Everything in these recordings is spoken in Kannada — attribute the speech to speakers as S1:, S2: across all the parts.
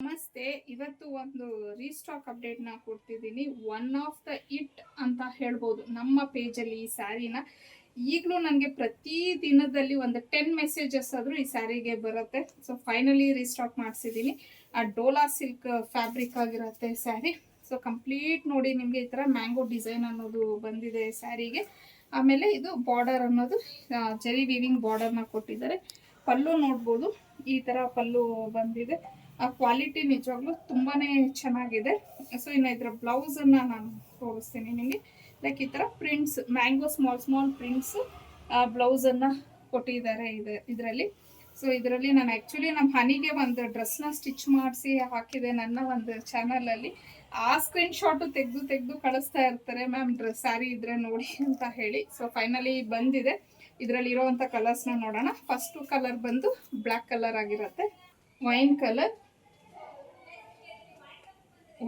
S1: ನಮಸ್ತೆ. ಇವತ್ತು ಒಂದು ರೀಸ್ಟಾಕ್ ಅಪ್ಡೇಟ್ನ ಕೊಡ್ತಿದ್ದೀನಿ. ಒನ್ ಆಫ್ ದ ಇಟ್ ಅಂತ ಹೇಳ್ಬೋದು ನಮ್ಮ ಪೇಜಲ್ಲಿ ಈ ಸ್ಯಾರಿನ. ಈಗಲೂ ನನಗೆ ಪ್ರತಿ ದಿನದಲ್ಲಿ ಒಂದು 10 ಮೆಸೇಜಸ್ ಆದರೂ ಈ ಸ್ಯಾರಿಗೆ ಬರುತ್ತೆ. ಸೊ ಫೈನಲಿ ರೀಸ್ಟಾಕ್ ಮಾಡಿಸಿದ್ದೀನಿ. ಆ ಡೋಲಾ ಸಿಲ್ಕ್ ಫ್ಯಾಬ್ರಿಕ್ ಆಗಿರುತ್ತೆ ಸ್ಯಾರಿ. ಸೊ ಕಂಪ್ಲೀಟ್ ನೋಡಿ, ನಿಮಗೆ ಈ ಥರ ಮ್ಯಾಂಗೋ ಡಿಸೈನ್ ಅನ್ನೋದು ಬಂದಿದೆ ಸ್ಯಾರಿಗೆ. ಆಮೇಲೆ ಇದು ಬಾರ್ಡರ್ ಅನ್ನೋದು ಜರಿ ವೀವಿಂಗ್ ಬಾರ್ಡರ್ನ ಕೊಟ್ಟಿದ್ದಾರೆ. ಪಲ್ಲು ನೋಡ್ಬೋದು, ಈ ಥರ ಪಲ್ಲು ಬಂದಿದೆ. ಆ ಕ್ವಾಲಿಟಿ ನಿಜವಾಗ್ಲೂ ತುಂಬಾ ಚೆನ್ನಾಗಿದೆ. ಸೊ ಇನ್ನು ಇದರ ಬ್ಲೌಸನ್ನು ನಾನು ತೋರಿಸ್ತೀನಿ ನಿಮಗೆ. ಲೈಕ್ ಈ ಥರ ಪ್ರಿಂಟ್ಸ್, ಮ್ಯಾಂಗೋ ಸ್ಮಾಲ್ ಪ್ರಿಂಟ್ಸ್ ಬ್ಲೌಸನ್ನು ಕೊಟ್ಟಿದ್ದಾರೆ ಇದರಲ್ಲಿ. ಸೊ ಇದರಲ್ಲಿ ನಾನು ಆ್ಯಕ್ಚುಲಿ ನಮ್ಮ ಹನಿಗೆ ಒಂದು ಡ್ರೆಸ್ನ ಸ್ಟಿಚ್ ಮಾಡಿಸಿ ಹಾಕಿದೆ ನನ್ನ ಒಂದು ಚಾನಲಲ್ಲಿ. ಆ ಸ್ಕ್ರೀನ್ಶಾಟು ತೆಗೆದು ಕಳಿಸ್ತಾ ಇರ್ತಾರೆ, ಮ್ಯಾಮ್ ಸ್ಯಾರಿ ಇದ್ರೆ ನೋಡಿ ಅಂತ ಹೇಳಿ. ಸೊ ಫೈನಲಿ ಬಂದಿದೆ. ಇದರಲ್ಲಿ ಇರೋವಂಥ ಕಲರ್ಸ್ನ ನೋಡೋಣ. ಫಸ್ಟು ಕಲರ್ ಬಂದು ಬ್ಲ್ಯಾಕ್ ಕಲರ್ ಆಗಿರುತ್ತೆ, ವೈನ್ ಕಲರ್,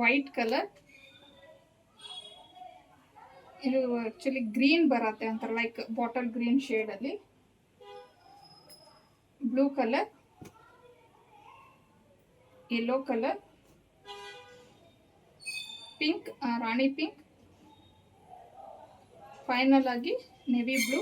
S1: ವೈಟ್ ಕಲರ್, ಇದು ಆಕ್ಚುಲಿ ಗ್ರೀನ್ ಬರುತ್ತೆ ಅಂತಾರೆ, ಲೈಕ್ ಬಾಟಲ್ ಗ್ರೀನ್ ಶೇಡ್ ಅಲ್ಲಿ, blue colour, yellow colour, pink, rani pink, final ಆಗಿ ನೆವಿ ಬ್ಲೂ.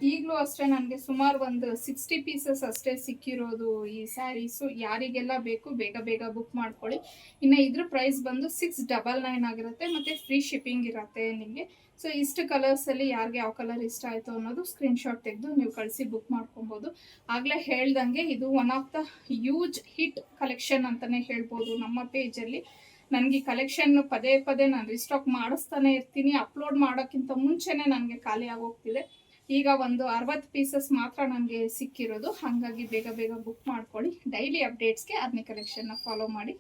S1: ಈಗಲೂ ಅಷ್ಟೇ ನನಗೆ ಸುಮಾರು ಒಂದು 60 ಪೀಸಸ್ ಅಷ್ಟೇ ಸಿಕ್ಕಿರೋದು ಈ ಸ್ಯಾರೀಸು. ಯಾರಿಗೆಲ್ಲ ಬೇಕು ಬೇಗ ಬುಕ್ ಮಾಡ್ಕೊಳ್ಳಿ. ಇನ್ನು ಇದ್ರ ಪ್ರೈಸ್ ಬಂದು 699 ಆಗಿರುತ್ತೆ, ಮತ್ತು ಫ್ರೀ ಶಿಪ್ಪಿಂಗ್ ಇರುತ್ತೆ ನಿಮಗೆ. ಸೊ ಇಷ್ಟು ಕಲರ್ಸಲ್ಲಿ ಯಾರಿಗೆ ಯಾವ ಕಲರ್ ಇಷ್ಟ ಆಯಿತು ಅನ್ನೋದು ಸ್ಕ್ರೀನ್ಶಾಟ್ ತೆಗೆದು ನೀವು ಕಳಿಸಿ ಬುಕ್ ಮಾಡ್ಕೊಬೋದು. ಆಗಲೇ ಹೇಳ್ದಂಗೆ ಇದು one of the huge hit collection ಅಂತಲೇ ಹೇಳ್ಬೋದು ನಮ್ಮ ಪೇಜಲ್ಲಿ. ನನಗೆ ಈ ಕಲೆಕ್ಷನ್ ಪದೇ ನಾನು ರಿಸ್ಟಾಕ್ ಮಾಡಿಸ್ತಾನೆ ಇರ್ತೀನಿ. ಅಪ್ಲೋಡ್ ಮಾಡೋಕ್ಕಿಂತ ಮುಂಚೆನೇ ನನಗೆ ಖಾಲಿ ಆಗೋಗ್ತಿದೆ. ಈಗ ಒಂದು 60 ಪೀಸಸ್ ಮಾತ್ರ ನನಗೆ ಸಿಕ್ಕಿರೋದು. ಹಾಗಾಗಿ ಬೇಗ ಬುಕ್ ಮಾಡ್ಕೊಳ್ಳಿ. ಡೈಲಿ ಅಪ್ಡೇಟ್ಸ್ಗೆ ಅರ್ನಿ ಕಲೆಕ್ಷನ್ನ ಫಾಲೋ ಮಾಡಿ.